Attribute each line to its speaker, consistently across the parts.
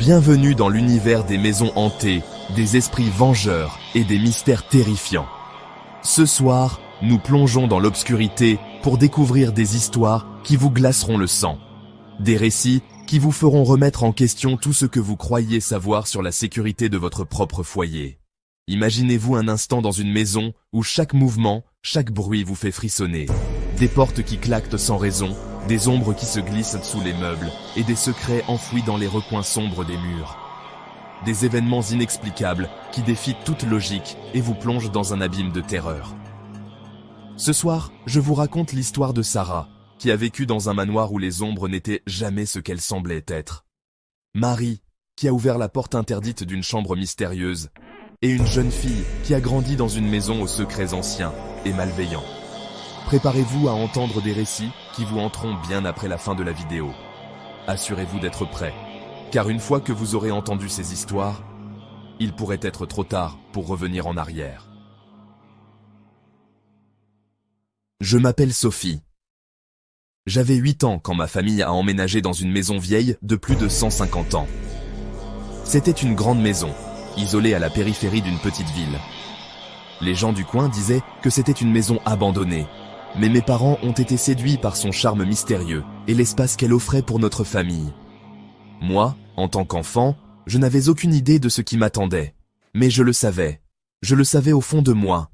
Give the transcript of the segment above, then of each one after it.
Speaker 1: Bienvenue dans l'univers des maisons hantées, des esprits vengeurs et des mystères terrifiants. Ce soir, nous plongeons dans l'obscurité pour découvrir des histoires qui vous glaceront le sang. Des récits qui vous feront remettre en question tout ce que vous croyiez savoir sur la sécurité de votre propre foyer. Imaginez-vous un instant dans une maison où chaque mouvement, chaque bruit vous fait frissonner. Des portes qui claquent sans raison, des ombres qui se glissent sous les meubles et des secrets enfouis dans les recoins sombres des murs. Des événements inexplicables qui défient toute logique et vous plongent dans un abîme de terreur. Ce soir, je vous raconte l'histoire de Sarah, qui a vécu dans un manoir où les ombres n'étaient jamais ce qu'elles semblaient être. Marie, qui a ouvert la porte interdite d'une chambre mystérieuse, et une jeune fille qui a grandi dans une maison aux secrets anciens et malveillants. Préparez-vous à entendre des récits qui vous hanteront bien après la fin de la vidéo. Assurez-vous d'être prêts, car une fois que vous aurez entendu ces histoires, il pourrait être trop tard pour revenir en arrière. Je m'appelle Sophie. J'avais 8 ans quand ma famille a emménagé dans une maison vieille de plus de 150 ans. C'était une grande maison, isolée à la périphérie d'une petite ville. Les gens du coin disaient que c'était une maison abandonnée, mais mes parents ont été séduits par son charme mystérieux et l'espace qu'elle offrait pour notre famille. Moi, en tant qu'enfant, je n'avais aucune idée de ce qui m'attendait, mais je le savais au fond de moi.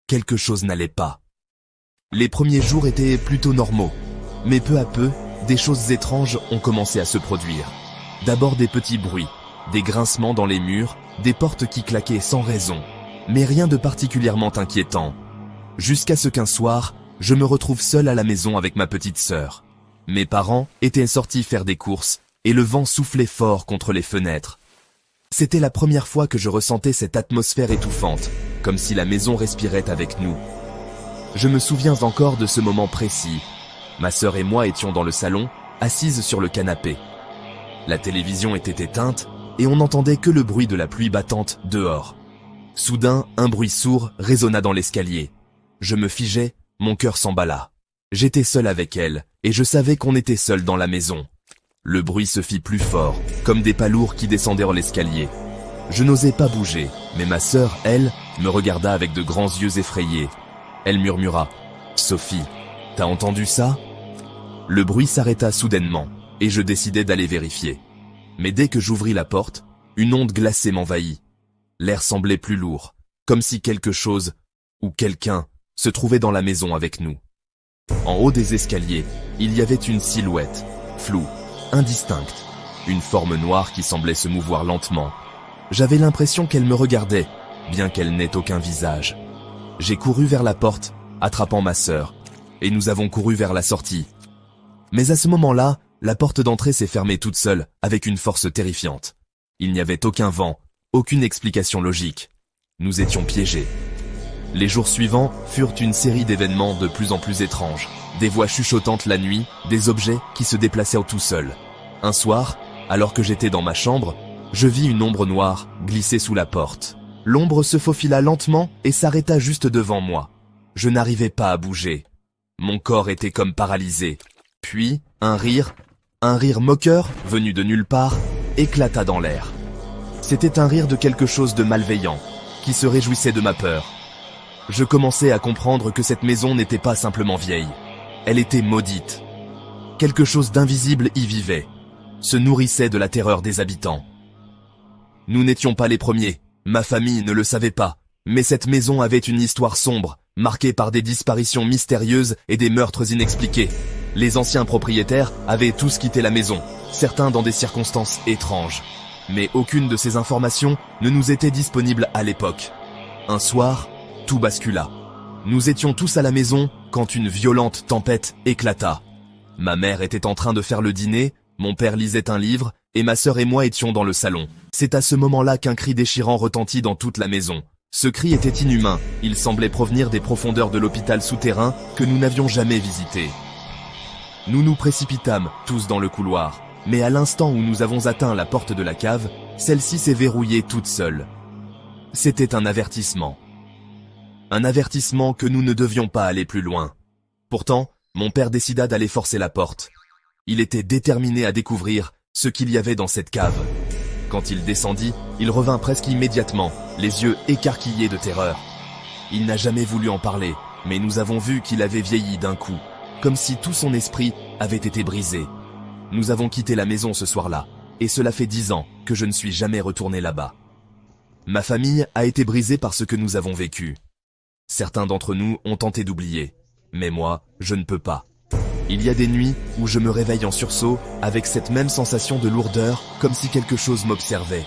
Speaker 1: Quelque chose n'allait pas. Les premiers jours étaient plutôt normaux, mais peu à peu, des choses étranges ont commencé à se produire. D'abord des petits bruits, des grincements dans les murs, des portes qui claquaient sans raison, mais rien de particulièrement inquiétant. Jusqu'à ce qu'un soir, je me retrouve seul à la maison avec ma petite sœur. Mes parents étaient sortis faire des courses et le vent soufflait fort contre les fenêtres. C'était la première fois que je ressentais cette atmosphère étouffante, comme si la maison respirait avec nous. Je me souviens encore de ce moment précis. Ma sœur et moi étions dans le salon, assises sur le canapé. La télévision était éteinte et on n'entendait que le bruit de la pluie battante dehors. Soudain, un bruit sourd résonna dans l'escalier. Je me figeai, mon cœur s'emballa. J'étais seul avec elle, et je savais qu'on était seul dans la maison. Le bruit se fit plus fort, comme des pas lourds qui descendaient en l'escalier. Je n'osais pas bouger, mais ma sœur, elle, me regarda avec de grands yeux effrayés. Elle murmura « Sophie, t'as entendu ça ?» Le bruit s'arrêta soudainement, et je décidai d'aller vérifier. Mais dès que j'ouvris la porte, une onde glacée m'envahit. L'air semblait plus lourd, comme si quelque chose, ou quelqu'un, se trouvait dans la maison avec nous. En haut des escaliers, il y avait une silhouette, floue, indistincte, une forme noire qui semblait se mouvoir lentement. J'avais l'impression qu'elle me regardait, bien qu'elle n'ait aucun visage. J'ai couru vers la porte, attrapant ma sœur, et nous avons couru vers la sortie. Mais à ce moment-là, la porte d'entrée s'est fermée toute seule, avec une force terrifiante. Il n'y avait aucun vent, aucune explication logique. Nous étions piégés. Les jours suivants furent une série d'événements de plus en plus étranges. Des voix chuchotantes la nuit, des objets qui se déplaçaient tout seuls. Un soir, alors que j'étais dans ma chambre, je vis une ombre noire glisser sous la porte. L'ombre se faufila lentement et s'arrêta juste devant moi. Je n'arrivais pas à bouger. Mon corps était comme paralysé. Puis, un rire moqueur, venu de nulle part, éclata dans l'air. C'était un rire de quelque chose de malveillant, qui se réjouissait de ma peur. Je commençais à comprendre que cette maison n'était pas simplement vieille. Elle était maudite. Quelque chose d'invisible y vivait, se nourrissait de la terreur des habitants. Nous n'étions pas les premiers, ma famille ne le savait pas, mais cette maison avait une histoire sombre, marquée par des disparitions mystérieuses et des meurtres inexpliqués. Les anciens propriétaires avaient tous quitté la maison, certains dans des circonstances étranges. Mais aucune de ces informations ne nous était disponible à l'époque. Un soir, tout bascula. Nous étions tous à la maison quand une violente tempête éclata. Ma mère était en train de faire le dîner, mon père lisait un livre, et ma sœur et moi étions dans le salon. C'est à ce moment-là qu'un cri déchirant retentit dans toute la maison. Ce cri était inhumain, il semblait provenir des profondeurs de l'hôpital souterrain que nous n'avions jamais visité. Nous nous précipitâmes, tous dans le couloir, mais à l'instant où nous avons atteint la porte de la cave, celle-ci s'est verrouillée toute seule. C'était un avertissement. Un avertissement que nous ne devions pas aller plus loin. Pourtant, mon père décida d'aller forcer la porte. Il était déterminé à découvrir ce qu'il y avait dans cette cave. Quand il descendit, il revint presque immédiatement, les yeux écarquillés de terreur. Il n'a jamais voulu en parler, mais nous avons vu qu'il avait vieilli d'un coup, comme si tout son esprit avait été brisé. Nous avons quitté la maison ce soir-là, et cela fait 10 ans que je ne suis jamais retourné là-bas. Ma famille a été brisée par ce que nous avons vécu. Certains d'entre nous ont tenté d'oublier, mais moi, je ne peux pas. Il y a des nuits où je me réveille en sursaut avec cette même sensation de lourdeur, comme si quelque chose m'observait.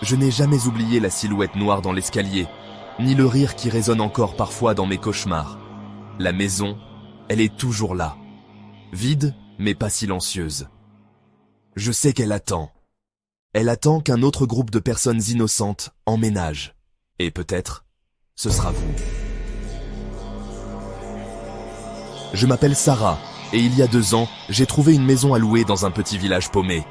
Speaker 1: Je n'ai jamais oublié la silhouette noire dans l'escalier, ni le rire qui résonne encore parfois dans mes cauchemars. La maison, elle est toujours là. Vide, mais pas silencieuse. Je sais qu'elle attend. Elle attend qu'un autre groupe de personnes innocentes emménage. Et peut-être, ce sera vous. Je m'appelle Sarah, et il y a 2 ans, j'ai trouvé une maison à louer dans un petit village paumé.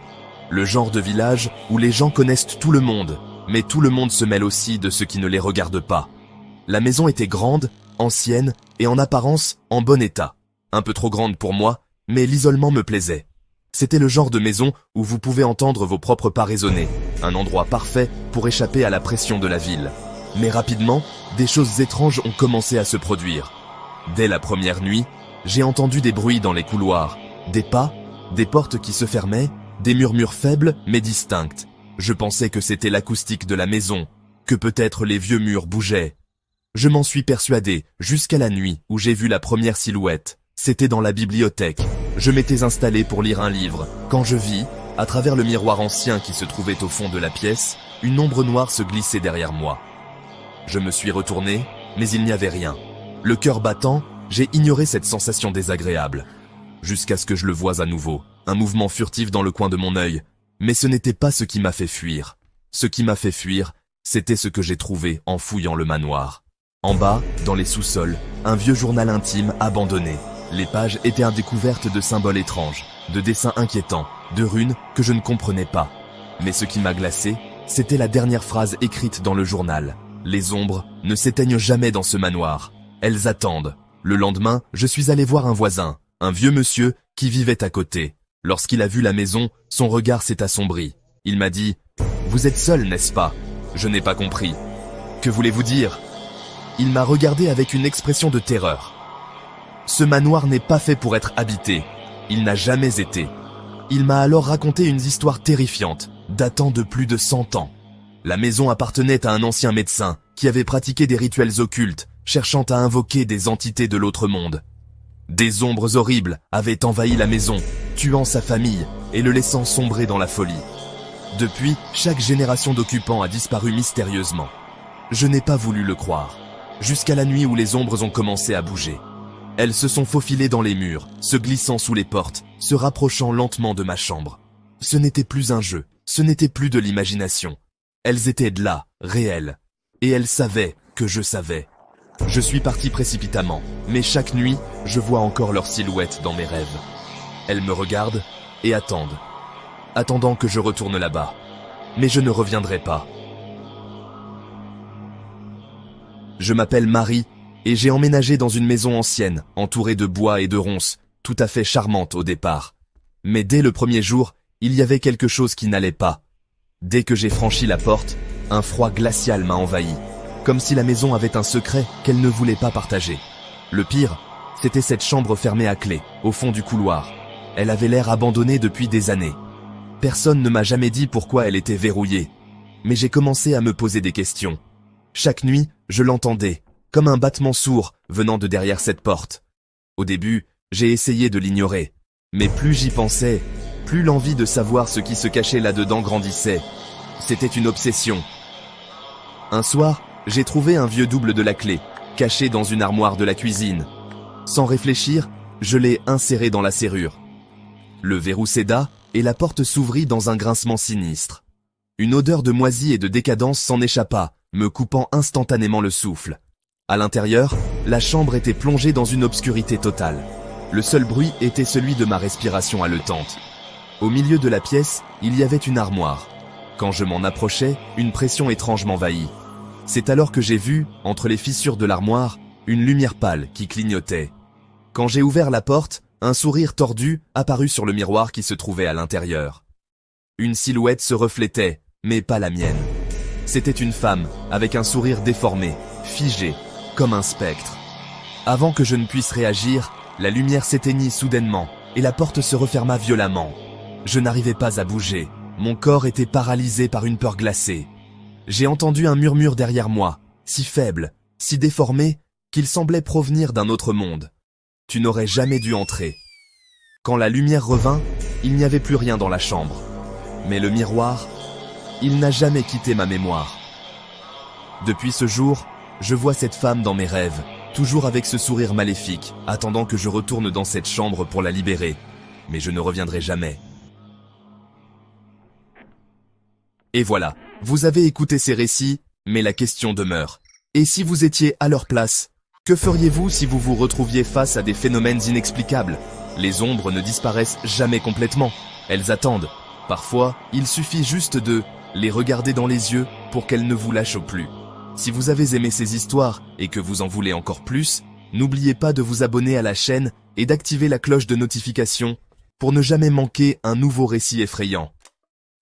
Speaker 1: Le genre de village où les gens connaissent tout le monde, mais tout le monde se mêle aussi de ce qui ne les regarde pas. La maison était grande, ancienne et en apparence en bon état. Un peu trop grande pour moi, mais l'isolement me plaisait. C'était le genre de maison où vous pouvez entendre vos propres pas résonner, un endroit parfait pour échapper à la pression de la ville. Mais rapidement, des choses étranges ont commencé à se produire. Dès la première nuit, j'ai entendu des bruits dans les couloirs, des pas, des portes qui se fermaient, des murmures faibles mais distincts. Je pensais que c'était l'acoustique de la maison, que peut-être les vieux murs bougeaient. Je m'en suis persuadé jusqu'à la nuit où j'ai vu la première silhouette. C'était dans la bibliothèque. Je m'étais installé pour lire un livre, quand je vis, à travers le miroir ancien qui se trouvait au fond de la pièce, une ombre noire se glisser derrière moi. Je me suis retourné, mais il n'y avait rien. Le cœur battant, j'ai ignoré cette sensation désagréable. Jusqu'à ce que je le voie à nouveau, un mouvement furtif dans le coin de mon œil. Mais ce n'était pas ce qui m'a fait fuir. Ce qui m'a fait fuir, c'était ce que j'ai trouvé en fouillant le manoir. En bas, dans les sous-sols, un vieux journal intime abandonné. Les pages étaient découvertes de symboles étranges, de dessins inquiétants, de runes que je ne comprenais pas. Mais ce qui m'a glacé, c'était la dernière phrase écrite dans le journal. Les ombres ne s'éteignent jamais dans ce manoir. Elles attendent. Le lendemain, je suis allé voir un voisin, un vieux monsieur qui vivait à côté. Lorsqu'il a vu la maison, son regard s'est assombri. Il m'a dit « Vous êtes seul, n'est-ce pas ?» Je n'ai pas compris. « Que voulez-vous dire ?» Il m'a regardé avec une expression de terreur. Ce manoir n'est pas fait pour être habité. Il n'a jamais été. Il m'a alors raconté une histoire terrifiante, datant de plus de 100 ans. La maison appartenait à un ancien médecin qui avait pratiqué des rituels occultes, cherchant à invoquer des entités de l'autre monde. Des ombres horribles avaient envahi la maison, tuant sa famille et le laissant sombrer dans la folie. Depuis, chaque génération d'occupants a disparu mystérieusement. Je n'ai pas voulu le croire, jusqu'à la nuit où les ombres ont commencé à bouger. Elles se sont faufilées dans les murs, se glissant sous les portes, se rapprochant lentement de ma chambre. Ce n'était plus un jeu, ce n'était plus de l'imagination. Elles étaient de là, réelles. Et elles savaient que je savais. Je suis parti précipitamment, mais chaque nuit, je vois encore leur silhouette dans mes rêves. Elles me regardent et attendent. Attendant que je retourne là-bas. Mais je ne reviendrai pas. Je m'appelle Marie et j'ai emménagé dans une maison ancienne, entourée de bois et de ronces, tout à fait charmante au départ. Mais dès le premier jour, il y avait quelque chose qui n'allait pas. Dès que j'ai franchi la porte, un froid glacial m'a envahi, comme si la maison avait un secret qu'elle ne voulait pas partager. Le pire, c'était cette chambre fermée à clé, au fond du couloir. Elle avait l'air abandonnée depuis des années. Personne ne m'a jamais dit pourquoi elle était verrouillée, mais j'ai commencé à me poser des questions. Chaque nuit, je l'entendais, comme un battement sourd venant de derrière cette porte. Au début, j'ai essayé de l'ignorer, mais plus j'y pensais, plus l'envie de savoir ce qui se cachait là-dedans grandissait. C'était une obsession. Un soir, j'ai trouvé un vieux double de la clé, caché dans une armoire de la cuisine. Sans réfléchir, je l'ai inséré dans la serrure. Le verrou céda et la porte s'ouvrit dans un grincement sinistre. Une odeur de moisi et de décadence s'en échappa, me coupant instantanément le souffle. À l'intérieur, la chambre était plongée dans une obscurité totale. Le seul bruit était celui de ma respiration haletante. Au milieu de la pièce, il y avait une armoire. Quand je m'en approchais, une pression étrange m'envahit. C'est alors que j'ai vu, entre les fissures de l'armoire, une lumière pâle qui clignotait. Quand j'ai ouvert la porte, un sourire tordu apparut sur le miroir qui se trouvait à l'intérieur. Une silhouette se reflétait, mais pas la mienne. C'était une femme, avec un sourire déformé, figé, comme un spectre. Avant que je ne puisse réagir, la lumière s'éteignit soudainement, et la porte se referma violemment. Je n'arrivais pas à bouger, mon corps était paralysé par une peur glacée. J'ai entendu un murmure derrière moi, si faible, si déformé, qu'il semblait provenir d'un autre monde. « Tu n'aurais jamais dû entrer. » Quand la lumière revint, il n'y avait plus rien dans la chambre. Mais le miroir, il n'a jamais quitté ma mémoire. Depuis ce jour, je vois cette femme dans mes rêves, toujours avec ce sourire maléfique, attendant que je retourne dans cette chambre pour la libérer. Mais je ne reviendrai jamais. Et voilà, vous avez écouté ces récits, mais la question demeure. Et si vous étiez à leur place, que feriez-vous si vous vous retrouviez face à des phénomènes inexplicables? Les ombres ne disparaissent jamais complètement, elles attendent. Parfois, il suffit juste de les regarder dans les yeux pour qu'elles ne vous lâchent plus. Si vous avez aimé ces histoires et que vous en voulez encore plus, n'oubliez pas de vous abonner à la chaîne et d'activer la cloche de notification pour ne jamais manquer un nouveau récit effrayant.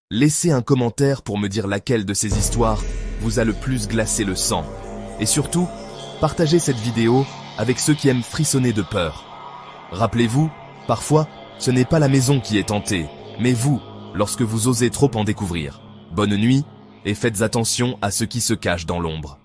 Speaker 1: Laissez un commentaire pour me dire laquelle de ces histoires vous a le plus glacé le sang. Et surtout, partagez cette vidéo avec ceux qui aiment frissonner de peur. Rappelez-vous, parfois, ce n'est pas la maison qui est hantée, mais vous, lorsque vous osez trop en découvrir. Bonne nuit, et faites attention à ce qui se cache dans l'ombre.